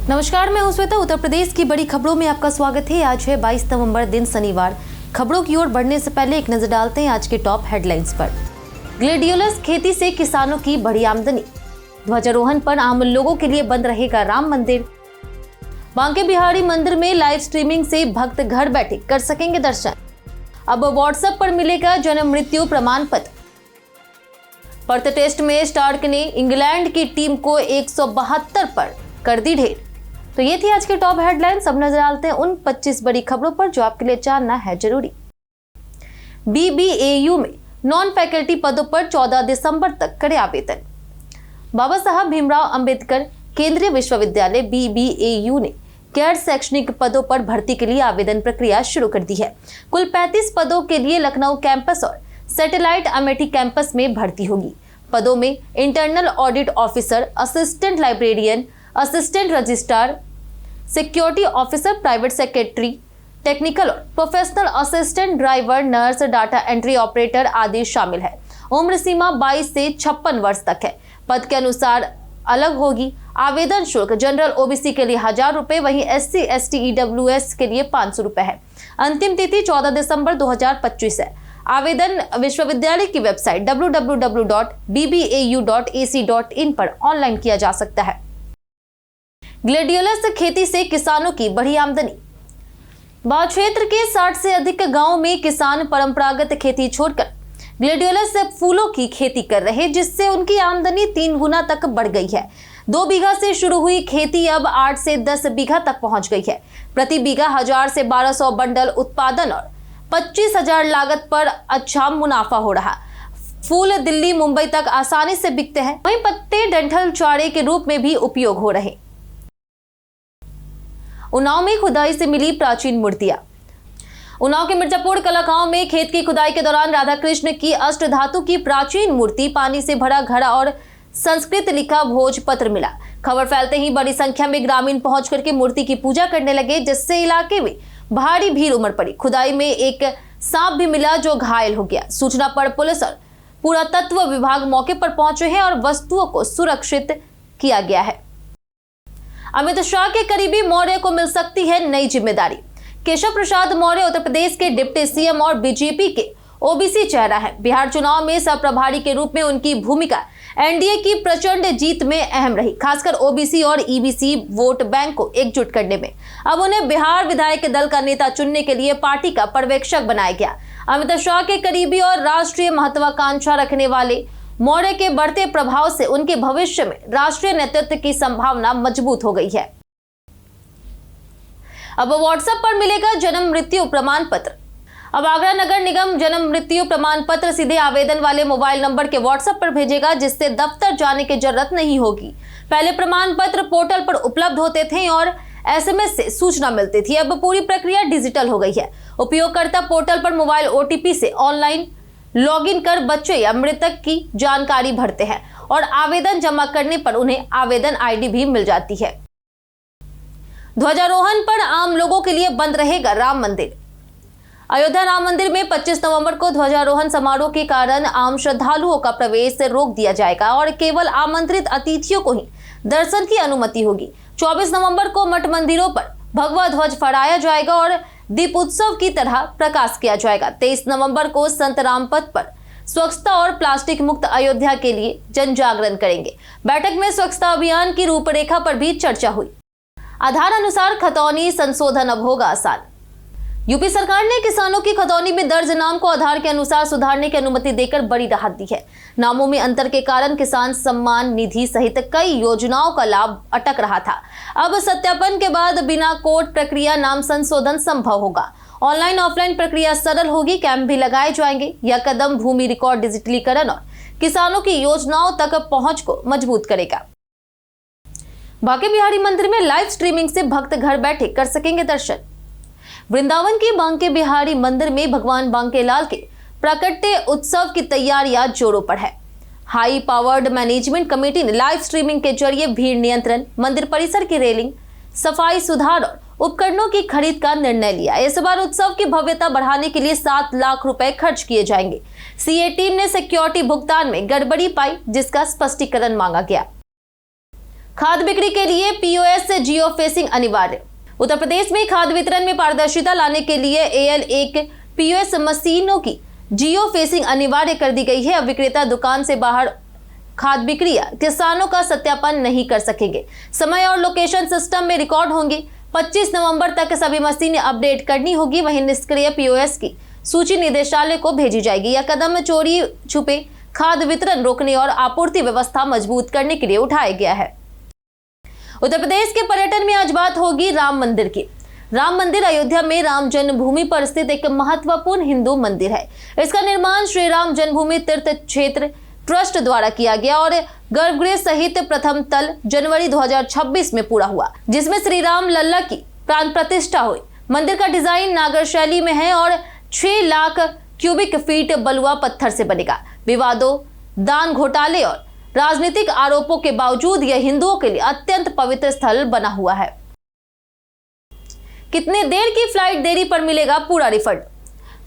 नमस्कार, मैं हूं श्वेता। उत्तर प्रदेश की बड़ी खबरों में आपका स्वागत है। आज है 22 नवंबर, दिन शनिवार। खबरों की ओर बढ़ने से पहले एक नजर डालते हैं आज के टॉप हेडलाइंस पर। ग्लेडियोलस खेती से किसानों की बड़ी आमदनी। ध्वजारोहण पर आम लोगों के लिए बंद रहेगा राम मंदिर। बांके बिहारी मंदिर में लाइव स्ट्रीमिंग से भक्त घर बैठे कर सकेंगे दर्शन। अब व्हाट्सएप पर मिलेगा जन्म मृत्यु प्रमाण पत्र। पर्थ टेस्ट में स्टार्क ने इंग्लैंड की टीम को 172 पर कर दी ढेर। तो ये थी आज के टॉप हेडलाइंस। अब नजर डालते हैं उन 25 बड़ी खबरों पर जो आपके लिए जानना है जरूरी। BBAU में नॉन फैकल्टी पदों पर 14 दिसंबर तक करे आवेदन। बाबा साहब भीमराव अंबेडकर केंद्रीय विश्वविद्यालय BBAU ने गैर शैक्षणिक पदों पर भर्ती के लिए आवेदन प्रक्रिया शुरू कर दी है। कुल 35 पदों के लिए लखनऊ कैंपस और सैटेलाइट अमेठी कैंपस में भर्ती होगी। पदों में internal audit officer, assistant librarian, assistant registrar, security officer, private secretary, technical और professional assistant, driver, nurse, data entry operator आदि शामिल है। उम्र सीमा 22 से 56 वर्ष तक है। पद के अनुसार अलग होगी। आवेदन शुल्क जनरल OBC के लिए 1000 रुपए, वहीं SC, ST, EWS के लिए 500 रुपए है। अंतिम तिथि 14 दिसंबर 2025 है। आवेदन विश्वविद्यालय की वेबसाइट www.bbau.ac.in पर ऑनलाइन किया जा सकता है। ग्लेडियोलस खेती से किसानों की बड़ी आमदनी। बाढ़ क्षेत्र के 60 से अधिक गांवों में किसान परंपरागत खेती छोड़कर ग्लेडियोलस फूलों की खेती कर रहे, जिससे उनकी आमदनी 3 गुना तक बढ़ गई है। 2 बीघा से शुरू हुई खेती अब 8 से 10 बीघा तक पहुंच गई है। प्रति बीघा 1000 से 1200 बंडल उत्पादन और 25,000 लागत पर अच्छा मुनाफा हो रहा। फूल दिल्ली, मुंबई तक आसानी से बिकते हैं। वहीं पत्ते डंठल चारे के रूप में भी उपयोग हो रहे। उन्नाव में खुदाई से मिली प्राचीन मूर्तियां। उन्नाव के मिर्जापुर कला गांव में खेत की खुदाई के दौरान राधा कृष्ण की अष्टधातु की प्राचीन मूर्ति, पानी से भरा घड़ा और संस्कृत लिखा भोजपत्र मिला। खबर फैलते ही बड़ी संख्या में ग्रामीण पहुंच करके मूर्ति की पूजा करने लगे, जिससे इलाके में भारी भीड़ उमड़ पड़ी। खुदाई में एक सांप भी मिला जो घायल हो गया। सूचना पर पुलिस और पुरातत्व विभाग मौके पर पहुंचे हैं और वस्तुओं को सुरक्षित किया गया है। अमित शाह के करीबी मौर्य को मिल सकती है नई जिम्मेदारी। केशव प्रसाद मौर्य उत्तर प्रदेश के डिप्टी CM और बीजेपी के OBC चेहरा है। बिहार चुनाव में सह-प्रभारी के रूप में उनकी भूमिका NDA की प्रचंड जीत में अहम रही, खासकर OBC और EBC वोट बैंक को एकजुट करने में। अब उन्हें बिहार विधायक दल का नेता चुनने के लिए पार्टी का पर्यवेक्षक बनाया गया। अमित शाह के करीबी और राष्ट्रीय महत्वाकांक्षा रखने वाले मौर्य के बढ़ते प्रभाव से उनके भविष्य में राष्ट्रीय नेतृत्व की संभावना मजबूत हो गई है। अब व्हाट्सएप पर मिलेगा जन्म मृत्यु प्रमाण पत्र। अब आगरा नगर निगम जन्म मृत्यु प्रमाण पत्र सीधे आवेदन वाले मोबाइल नंबर के व्हाट्सएप पर भेजेगा, जिससे दफ्तर जाने की जरूरत नहीं होगी। पहले प्रमाण पत्र पोर्टल पर उपलब्ध होते थे और SMS से सूचना मिलती थी। अब पूरी प्रक्रिया डिजिटल हो गई है। उपयोगकर्ता पोर्टल पर मोबाइल OTP से ऑनलाइन लॉगिन कर बच्चे या मृतक की जानकारी भरते हैं और आवेदन जमा करने पर उन्हें आवेदन ID भी मिल जाती है। ध्वजारोहण पर आम लोगों के लिए बंद रहेगा राम मंदिर। अयोध्या राम मंदिर में 25 नवंबर को ध्वजारोहण समारोह के कारण आम श्रद्धालुओं का प्रवेश रोक दिया जाएगा और केवल आमंत्रित अतिथियों को ही दर्शन की अनुमति होगी। 24 नवंबर को मठ मंदिरों पर भगवा ध्वज फहराया जाएगा और दीप उत्सव की तरह प्रकाश किया जाएगा। 23 नवंबर को संत राम पथ पर स्वच्छता और प्लास्टिक मुक्त अयोध्या के लिए जन जागरण करेंगे। बैठक में स्वच्छता अभियान की रूपरेखा पर भी चर्चा हुई। आधार अनुसार खतौनी संशोधन अब होगा आसान। यूपी सरकार ने किसानों की खतौनी में दर्ज नाम को आधार के अनुसार सुधारने की अनुमति देकर बड़ी राहत दी है। नामों में अंतर के कारण किसान सम्मान निधि सहित कई योजनाओं का लाभ अटक रहा था। अब सत्यापन के बाद बिना कोर्ट प्रक्रिया नाम संशोधन संभव होगा। ऑनलाइन ऑफलाइन प्रक्रिया सरल होगी। कैंप भी लगाए जाएंगे। यह कदम भूमि रिकॉर्ड डिजिटलीकरण और किसानों की योजनाओं तक पहुंच को मजबूत करेगा। बांके बिहारी मंदिर में लाइव स्ट्रीमिंग से भक्त घर बैठे कर सकेंगे दर्शन। वृंदावन के बांके बिहारी मंदिर में भगवान बांकेलाल के प्राकट्य उत्सव की तैयारियां जोरों पर है। हाई पावर्ड मैनेजमेंट कमेटी ने लाइव स्ट्रीमिंग के जरिए भीड़ नियंत्रण, मंदिर परिसर की रेलिंग, सफाई सुधार और उपकरणों की खरीद का निर्णय लिया। इस बार उत्सव की भव्यता बढ़ाने के लिए 7 लाख रुपए खर्च किए जाएंगे। CA टीम ने सिक्योरिटी भुगतान में गड़बड़ी पाई, जिसका स्पष्टीकरण मांगा गया। खाद बिक्री के लिए पीओएस जियो फेसिंग अनिवार्य। उत्तर प्रदेश में खाद वितरण में पारदर्शिता लाने के लिए AL1 पीओएस मशीनों की जियो फेसिंग अनिवार्य कर दी गई है। अब विक्रेता दुकान से बाहर खाद बिक्री किसानों का सत्यापन नहीं कर सकेंगे। समय और लोकेशन सिस्टम में रिकॉर्ड होंगे। 25 नवंबर तक सभी मशीनें अपडेट करनी होगी। वहीं निष्क्रिय पीओएस की सूची निदेशालय को भेजी जाएगी। यह कदम चोरी छुपे खाद वितरण रोकने और आपूर्ति व्यवस्था मजबूत करने के लिए उठाया गया है। उत्तर प्रदेश के पर्यटन में आज बात होगी राम मंदिर की। राम मंदिर अयोध्या में राम जन्मभूमि पर स्थित एक महत्वपूर्ण हिंदू मंदिर है। इसका निर्माण श्री राम जन्मभूमि तीर्थ क्षेत्र ट्रस्ट द्वारा किया गया और गर्भगृह सहित प्रथम तल जनवरी 2026 में पूरा हुआ, जिसमें श्री राम लल्ला की प्राण प्रतिष्ठा हुई। मंदिर का डिजाइन नागर शैली में है और 6 लाख क्यूबिक फीट बलुआ पत्थर से बनेगा। विवादों, दान घोटाले और राजनीतिक आरोपों के बावजूद यह हिंदुओं के लिए अत्यंत पवित्र स्थल बना हुआ है। कितने देर की फ्लाइट देरी पर मिलेगा पूरा रिफंड?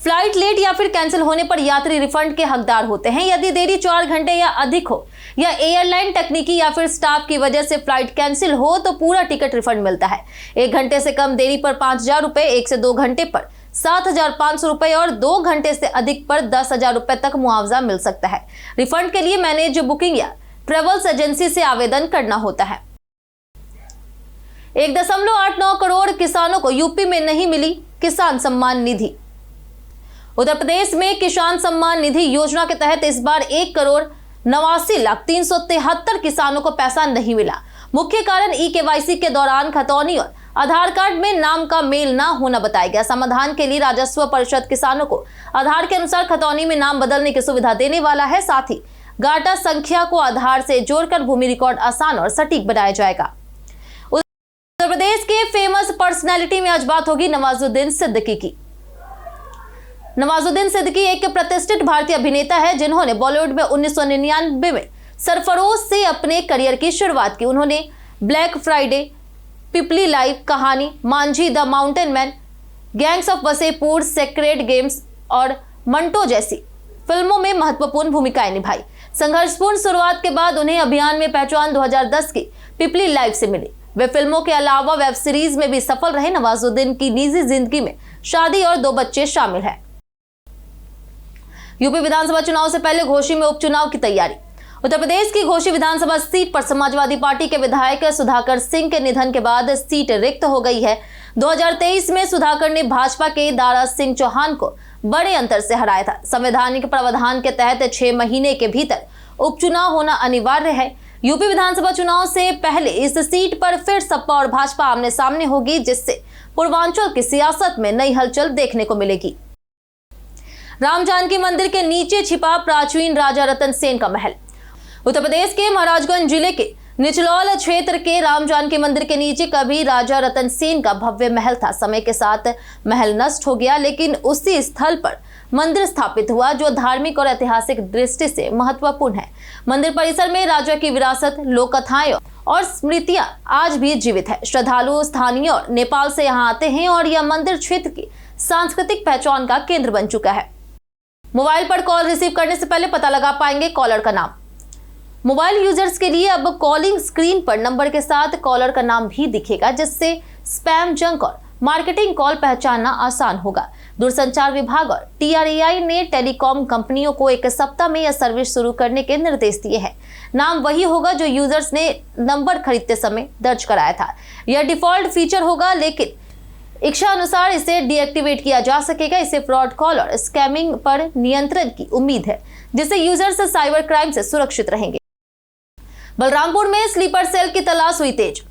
फ्लाइट लेट या फिर कैंसिल होने पर यात्री रिफंड के हकदार होते हैं। यदि देरी 4 घंटे या अधिक हो या एयरलाइन तकनीकी या फिर स्टाफ की वजह से फ्लाइट कैंसिल हो तो पूरा टिकट रिफंड मिलता है। 1 घंटे से कम देरी पर 5,000 रुपए, 1 से 2 घंटे पर 7,500 रुपए और 2 घंटे से अधिक पर 10,000 रुपए तक मुआवजा मिल सकता है। रिफंड के लिए मैनेज बुकिंग या ट्रेवल्स एजेंसी से आवेदन करना होता है। 1.89 करोड़ किसानों को यूपी में नहीं मिली किसान सम्मान निधि। उत्तर प्रदेश में किसान सम्मान निधि योजना के तहत इस बार 1,89,373 किसानों को पैसा नहीं मिला। मुख्य कारण ई-केवाईसी के दौरान खतौनी और आधार कार्ड में नाम का मेल ना होना बताया गया। समाधान के लिए राजस्व परिषद किसानों को आधार के अनुसार खतौनी में नाम बदलने की सुविधा देने वाला है। साथ ही गाटा संख्या को आधार से जोड़कर भूमि रिकॉर्ड आसान और सटीक बनाया जाएगा। उत्तर प्रदेश के फेमस पर्सनैलिटी में आज बात होगी नवाजुद्दीन सिद्दीकी की। नवाजुद्दीन सिद्दीकी एक प्रतिष्ठित भारतीय अभिनेता है जिन्होंने बॉलीवुड में 1999 में सरफरोश से अपने करियर की शुरुआत की। उन्होंने ब्लैक फ्राइडे, पिपली लाइव कहानी, Manjhi the mountain man, gangs of Wasseypur, sacred games और मंटो जैसी फिल्मों में महत्वपूर्ण भूमिकाएं निभाई। संघर्षपूर्ण शुरुआत के बाद उन्हें अभियान में पहचान 2010 की पिपली लाइव से मिली। वे फिल्मों के अलावा वेब सीरीज में भी सफल रहे। नवाजुद्दीन की निजी जिंदगी में शादी और 2 बच्चे शामिल हैं। यूपी विधानसभा चुनाव से पहले घोसी में उपचुनाव की तैयारी। उत्तर प्रदेश की घोसी विधानसभा सीट पर समाजवादी पार्टी के विधायक सुधाकर सिंह के निधन के बाद सीट रिक्त हो गई है। 2023 में सुधाकर ने भाजपा के दारा सिंह चौहान को बड़े अंतर से हराया था। संवैधानिक प्रावधान के तहत 6 महीने के भीतर उपचुनाव होना अनिवार्य है। यूपी विधानसभा चुनाव से पहले इस सीट पर फिर सपा और भाजपा आमने सामने होगी, जिससे पूर्वांचल की सियासत में नई हलचल देखने को मिलेगी। राम जानकी मंदिर के नीचे छिपा प्राचीन राजा रतन सेन का महल। उत्तर प्रदेश के महाराजगंज जिले के निचलौल क्षेत्र के राम जानकी मंदिर के नीचे कभी राजा रतन सेन का भव्य महल था। समय के साथ महल नष्ट हो गया, लेकिन उसी स्थल पर मंदिर स्थापित हुआ जो धार्मिक और ऐतिहासिक दृष्टि से महत्वपूर्ण है। मंदिर परिसर में राजा की विरासत, लोक कथाएं और स्मृतियां आज भी जीवित है। श्रद्धालु स्थानीय और नेपाल से यहाँ आते हैं और यह मंदिर क्षेत्र की सांस्कृतिक पहचान का केंद्र बन चुका है। मोबाइल पर कॉल रिसीव करने से पहले पता लगा पाएंगे कॉलर का नाम। मोबाइल यूजर्स के लिए अब कॉलिंग स्क्रीन पर नंबर के साथ कॉलर का नाम भी दिखेगा, जिससे स्पैम, जंक और मार्केटिंग कॉल पहचानना आसान होगा। दूरसंचार विभाग और TRAI ने टेलीकॉम कंपनियों को 1 सप्ताह में यह सर्विस शुरू करने के निर्देश दिए हैं। नाम वही होगा जो यूजर्स ने नंबर खरीदते समय दर्ज कराया था। यह डिफॉल्ट फीचर होगा, लेकिन इच्छा अनुसार इसे डीएक्टिवेट किया जा सकेगा। इसे फ्रॉड कॉल और स्कैमिंग पर नियंत्रण की उम्मीद है, जिससे यूजर्स साइबर क्राइम से सुरक्षित रहेंगे। बलरामपुर में स्लीपर सेल की तलाश हुई तेज।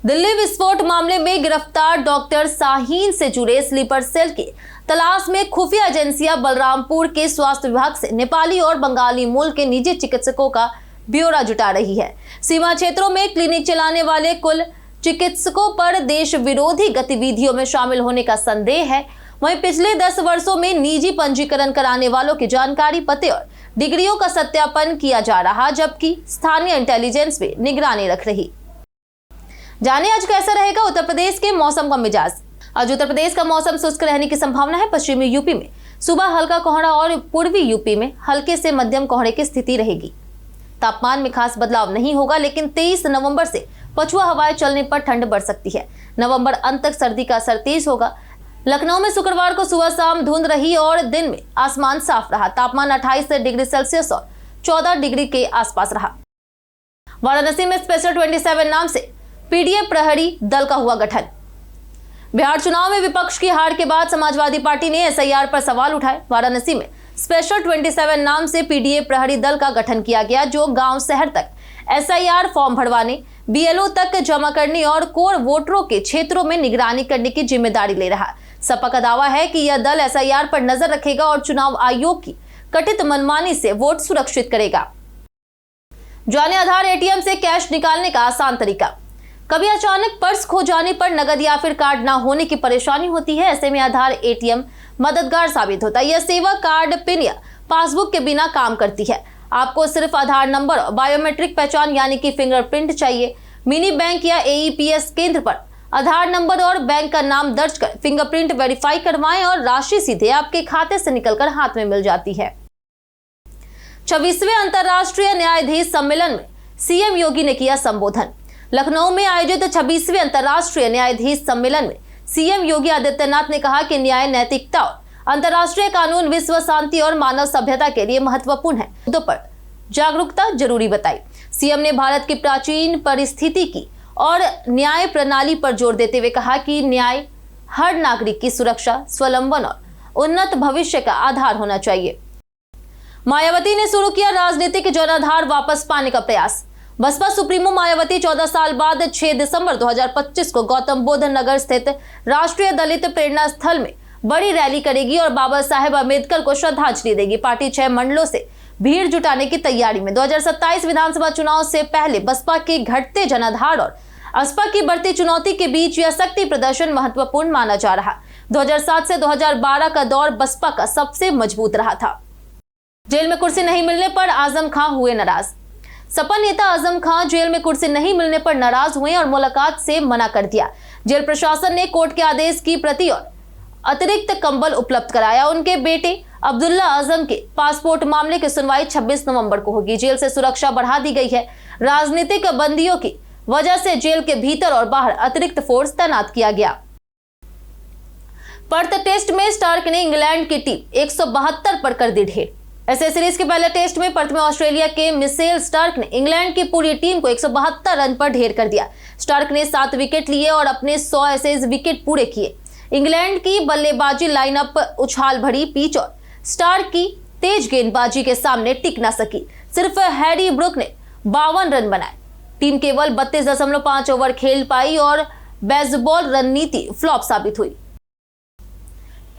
दिल्ली विस्फोट मामले में गिरफ्तार डॉक्टर शाहीन से जुड़े स्लीपर सेल की तलाश में खुफिया एजेंसियां बलरामपुर के स्वास्थ्य विभाग से नेपाली और बंगाली मूल के निजी चिकित्सकों का ब्यौरा जुटा रही है। सीमा क्षेत्रों में क्लिनिक चलाने वाले कुल चिकित्सकों पर देश विरोधी गतिविधियों में शामिल होने का संदेह है। वहीं पिछले 10 वर्षों में निजी पंजीकरण कराने वालों की जानकारी, पते और डिग्रियों का सत्यापन किया जा रहा, जबकि स्थानीय इंटेलिजेंस भी निगरानी रख रही। जाने आज कैसा रहेगा उत्तर प्रदेश के मौसम का मिजाज। आज उत्तर प्रदेश का मौसम शुष्क रहने की संभावना है। पश्चिमी यूपी में सुबह हल्का कोहरा और पूर्वी यूपी में हल्के से मध्यम कोहरे की स्थिति रहेगी। तापमान में खास बदलाव नहीं होगा, लेकिन 23 नवंबर से पछुआ हवाएं चलने पर ठंड बढ़ सकती है। नवंबर अंत तक सर्दी का असर तेज होगा। लखनऊ में शुक्रवार को सुबह शाम धुंध रही और दिन में आसमान साफ रहा। तापमान 28 डिग्री सेल्सियस और 14 डिग्री के आसपास रहा। वाराणसी में स्पेशल 27 नाम से पीडीए प्रहरी दल का हुआ गठन। बिहार चुनाव में विपक्ष की हार के बाद समाजवादी पार्टी ने एसआईआर पर सवाल उठाए। वाराणसी में स्पेशल 27 नाम से पीडीए प्रहरी दल का गठन किया गया, जो गांव शहर तक एसआईआर फॉर्म भरवाने, बीएलओ तक जमा करने और कोर वोटरों के क्षेत्रों में निगरानी करने की जिम्मेदारी ले रहा है। सपा का दावा है कि यह दल एसआईआर पर नजर रखेगा और चुनाव आयोग की कथित मनमानी से वोट सुरक्षित करेगा। जाने आधार एटीएम से कैश निकालने का आसान तरीका। कभी अचानक पर्स खो जाने पर नगद या फिर कार्ड ना होने की परेशानी होती है। ऐसे में आधार एटीएम मददगार साबित होता है। यह सेवा कार्ड, पिन या पासबुक के बिना काम करती है। आपको सिर्फ आधार नंबर और बायोमेट्रिक पहचान यानी कि फिंगरप्रिंट चाहिए। मिनी बैंक या एईपीएस केंद्र पर आधार नंबर और बैंक का नाम दर्ज कर फिंगरप्रिंट वेरीफाई करवाएं और राशि सीधे आपके खाते से निकलकर हाथ में मिल जाती है। 26वें अंतर्राष्ट्रीय न्यायाधीश सम्मेलन में सीएम योगी ने किया संबोधन। लखनऊ में आयोजित 26वें अंतर्राष्ट्रीय न्यायाधीश सम्मेलन में सीएम योगी आदित्यनाथ ने कहा कि न्याय, नैतिकता और अंतर्राष्ट्रीय कानून विश्व शांति और मानव सभ्यता के लिए महत्वपूर्ण है। मुद्दों पर जागरूकता जरूरी बताई। सीएम ने भारत की प्राचीन परिस्थिति की और न्याय प्रणाली पर जोर देते हुए कहा कि न्याय हर नागरिक की सुरक्षा, स्वावलंबन और उन्नत भविष्य का आधार होना चाहिए। मायावती ने शुरू किया राजनीतिक जनाधार वापस पाने का प्रयास। बसपा सुप्रीमो मायावती 14 साल बाद 6 दिसंबर 2025 को गौतम बुद्ध नगर स्थित राष्ट्रीय दलित प्रेरणा स्थल में बड़ी रैली करेगी और बाबा साहेब अम्बेडकर को श्रद्धांजलि देगी। पार्टी 6 मंडलों से भीड़ जुटाने की तैयारी में। 2027 विधानसभा चुनाव से पहले बसपा के घटते जनाधार और असपा की बढ़ती चुनौती के बीच यह शक्ति प्रदर्शन महत्वपूर्ण माना जा रहा। 2007 से 2012 का दौर बसपा का सबसे मजबूत रहा था। जेल में कुर्सी नहीं मिलने पर आजम खां हुए नाराज। सपा नेता आजम खां जेल में कुर्सी नहीं मिलने पर नाराज हुए और मुलाकात से मना कर दिया। जेल प्रशासन ने कोर्ट के आदेश की प्रति और अतिरिक्त कंबल उपलब्ध कराया। उनके बेटे अब्दुल्ला आजम के पासपोर्ट मामले की सुनवाई 26 नवंबर को होगी। जेल से सुरक्षा बढ़ा दी गई है। राजनीतिक बंदियों की वजह से जेल के भीतर और बाहर अतिरिक्त फोर्स तैनात किया गया। पर्थ टेस्ट में स्टार्क ने इंग्लैंड की टीम 172 पर कर दी ढेर। ऐसे सीरीज के पहले टेस्ट में पर्थ में ऑस्ट्रेलिया के मिशेल स्टार्क ने इंग्लैंड की पूरी टीम को 172 रन पर ढेर कर दिया। स्टार्क ने 7 विकेट लिए और अपने 100 ऐसे विकेट पूरे किए। इंग्लैंड की बल्लेबाजी लाइनअप उछाल भरी पिच और स्टार्क की तेज गेंदबाजी के सामने टिक ना सकी। सिर्फ हैरी ब्रुक ने 52 रन बनाए। टीम केवल 32.5 ओवर खेल पाई और बेसबॉल रणनीति फ्लॉप साबित हुई।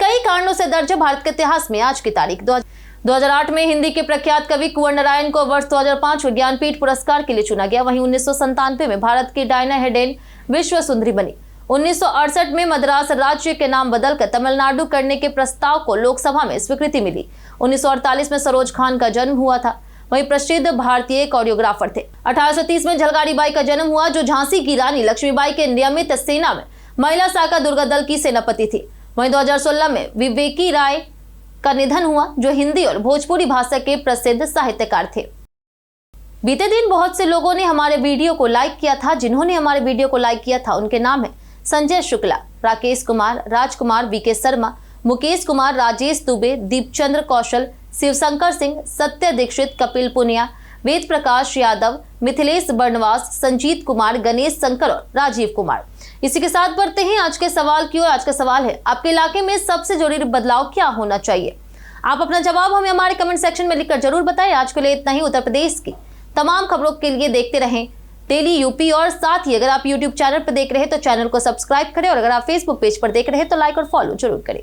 कई कारणों से दर्ज है भारत के इतिहास में आज की तारीख। 2008 में हिंदी के प्रख्यात कवि कुंवर नारायण को वर्ष 2005 ज्ञानपीठ पुरस्कार के लिए चुना गया। वहीं 1997 में भारत की डायना हेडेन विश्व सुंदरी बनी। 1968 में मद्रास राज्य के नाम बदलकर तमिलनाडु करने के प्रस्ताव को लोकसभा में स्वीकृति मिली। 1948 में सरोज खान का जन्म हुआ था। वही प्रसिद्ध भारतीय कोरियोग्राफर थे। 1830 में झलकारी बाई का जन्म हुआ, जो झांसी की रानी लक्ष्मीबाई के नियमित सेना में महिला शाखा दुर्गा दल की सेनापति थी। वहीं 2016 में विवेकी राय का निधन हुआ, जो हिंदी और भोजपुरी भाषा के प्रसिद्ध साहित्यकार थे। बीते दिन बहुत से लोगों ने हमारे वीडियो को लाइक किया था। जिन्होंने हमारे वीडियो को लाइक किया था उनके नाम है संजय शुक्ला, राकेश कुमार, राजकुमार, वीके शर्मा, मुकेश कुमार, राजेश दुबे, दीपचंद्र कौशल, शिवशंकर सिंह, सत्य दीक्षित, कपिल पुनिया, वेद प्रकाश यादव, मिथिलेश बर्नवास, संजीत कुमार, गणेश शंकर और राजीव कुमार। इसी के साथ बढ़ते हैं आज के सवाल की ओर। आज का सवाल है, आपके इलाके में सबसे जरूरी बदलाव क्या होना चाहिए? आप अपना जवाब हमें हमारे कमेंट सेक्शन में लिखकर जरूर बताएं। आज के लिए इतना ही। उत्तर प्रदेश की तमाम खबरों के लिए देखते रहें डेली यूपी, और साथ ही अगर आप यूट्यूब चैनल पर देख रहे हैं तो चैनल को सब्सक्राइब करें, और अगर आप फेसबुक पेज पर देख रहे हैं तो लाइक और फॉलो जरूर करें।